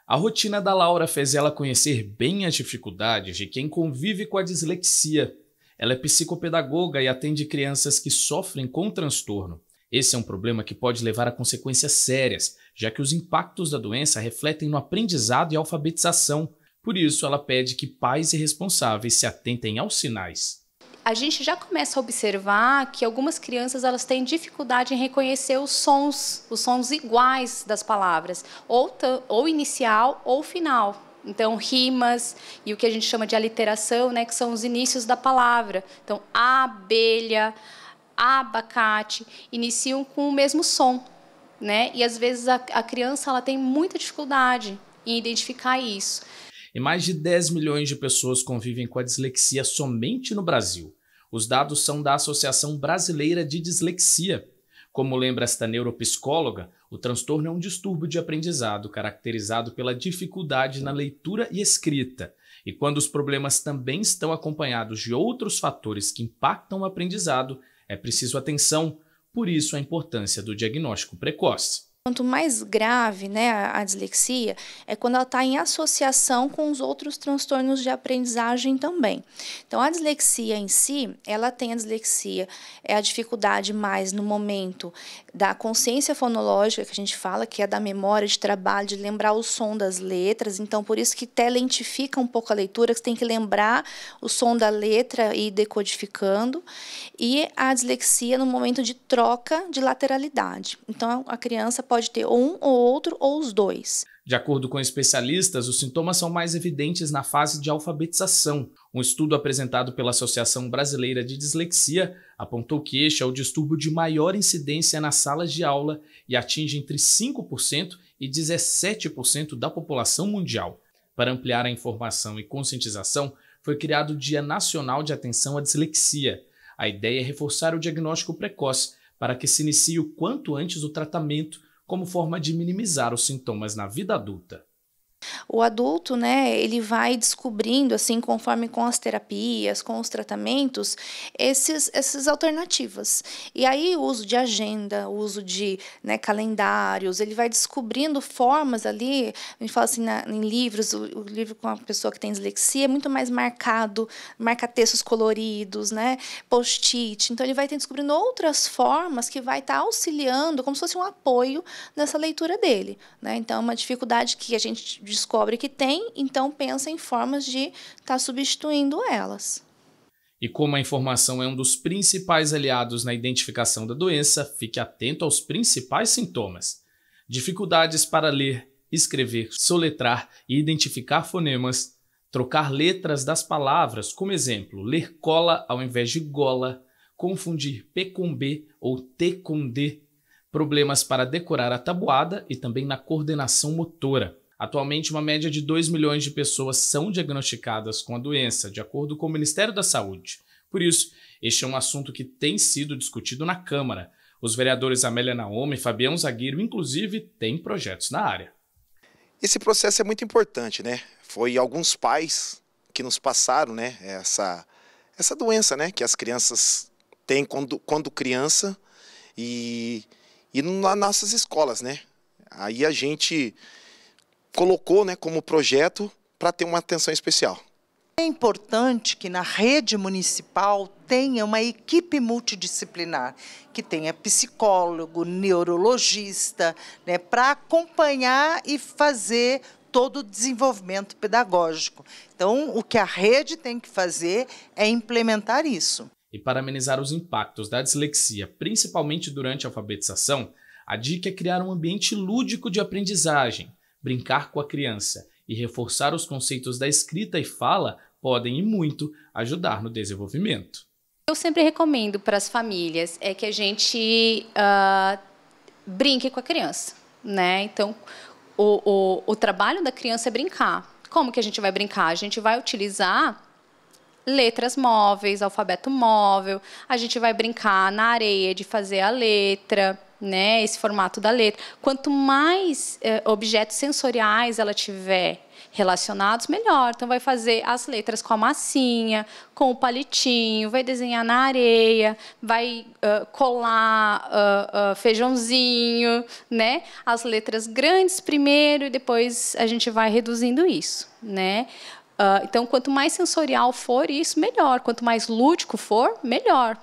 A rotina da Laura fez ela conhecer bem as dificuldades de quem convive com a dislexia. Ela é psicopedagoga e atende crianças que sofrem com transtorno. Esse é um problema que pode levar a consequências sérias, já que os impactos da doença refletem no aprendizado e alfabetização. Por isso, ela pede que pais e responsáveis se atentem aos sinais. A gente já começa a observar que algumas crianças elas têm dificuldade em reconhecer os sons iguais das palavras, ou inicial ou final. Então, rimas e o que a gente chama de aliteração, né, que são os inícios da palavra. Então, abelha, abacate, iniciam com o mesmo som, né? E às vezes a criança ela tem muita dificuldade em identificar isso. E mais de 10 milhões de pessoas convivem com a dislexia somente no Brasil. Os dados são da Associação Brasileira de Dislexia. Como lembra esta neuropsicóloga, o transtorno é um distúrbio de aprendizado caracterizado pela dificuldade na leitura e escrita. E quando os problemas também estão acompanhados de outros fatores que impactam o aprendizado, é preciso atenção, por isso a importância do diagnóstico precoce. Quanto mais grave, né, a dislexia, é quando ela está em associação com os outros transtornos de aprendizagem também. Então, a dislexia em si, ela tem a dislexia, é a dificuldade mais no momento da consciência fonológica, que a gente fala, que é da memória de trabalho, de lembrar o som das letras. Então, por isso que até lentifica um pouco a leitura, que você tem que lembrar o som da letra e ir decodificando. E a dislexia no momento de troca de lateralidade. Então, a criança pode ter um ou outro ou os dois. De acordo com especialistas, os sintomas são mais evidentes na fase de alfabetização. Um estudo apresentado pela Associação Brasileira de Dislexia apontou que este é o distúrbio de maior incidência nas salas de aula e atinge entre 5% e 17% da população mundial. Para ampliar a informação e conscientização, foi criado o Dia Nacional de Atenção à Dislexia. A ideia é reforçar o diagnóstico precoce para que se inicie o quanto antes o tratamento, como forma de minimizar os sintomas na vida adulta. O adulto, né, ele vai descobrindo, assim, conforme com as terapias, com os tratamentos, essas alternativas. E aí o uso de agenda, o uso de, né, calendários, ele vai descobrindo formas ali, a gente fala assim, em livros, o livro com a pessoa que tem dislexia é muito mais marcado, marca textos coloridos, né, post-it. Então ele vai descobrindo outras formas que vai estar auxiliando, como se fosse um apoio nessa leitura dele, né? Então é uma dificuldade que a gente descobre que tem, então pensa em formas de estar substituindo elas. E como a informação é um dos principais aliados na identificação da doença, fique atento aos principais sintomas. Dificuldades para ler, escrever, soletrar e identificar fonemas, trocar letras das palavras, como exemplo, ler cola ao invés de gola, confundir P com B ou T com D, problemas para decorar a tabuada e também na coordenação motora. Atualmente, uma média de 2 milhões de pessoas são diagnosticadas com a doença, de acordo com o Ministério da Saúde. Por isso, este é um assunto que tem sido discutido na Câmara. Os vereadores Amélia Naomi e Fabião Zagueiro, inclusive, têm projetos na área. Esse processo é muito importante, né? Foi alguns pais que nos passaram, né, essa doença, né, que as crianças têm quando criança e nas nossas escolas, né? Aí a gente colocou, né, como projeto para ter uma atenção especial. É importante que na rede municipal tenha uma equipe multidisciplinar, que tenha psicólogo, neurologista, né, para acompanhar e fazer todo o desenvolvimento pedagógico. Então, o que a rede tem que fazer é implementar isso. E para amenizar os impactos da dislexia, principalmente durante a alfabetização, a dica é criar um ambiente lúdico de aprendizagem. Brincar com a criança e reforçar os conceitos da escrita e fala podem e muito ajudar no desenvolvimento. Eu sempre recomendo para as famílias que a gente brinque com a criança, né? Então, o trabalho da criança é brincar. Como que a gente vai brincar? A gente vai utilizar letras móveis, alfabeto móvel, a gente vai brincar na areia de fazer a letra. né, esse formato da letra. Quanto mais objetos sensoriais ela tiver relacionados, melhor. Então, vai fazer as letras com a massinha, com o palitinho, vai desenhar na areia, vai colar feijãozinho, né? As letras grandes primeiro e depois a gente vai reduzindo isso, né? Então, quanto mais sensorial for isso, melhor. Quanto mais lúdico for, melhor.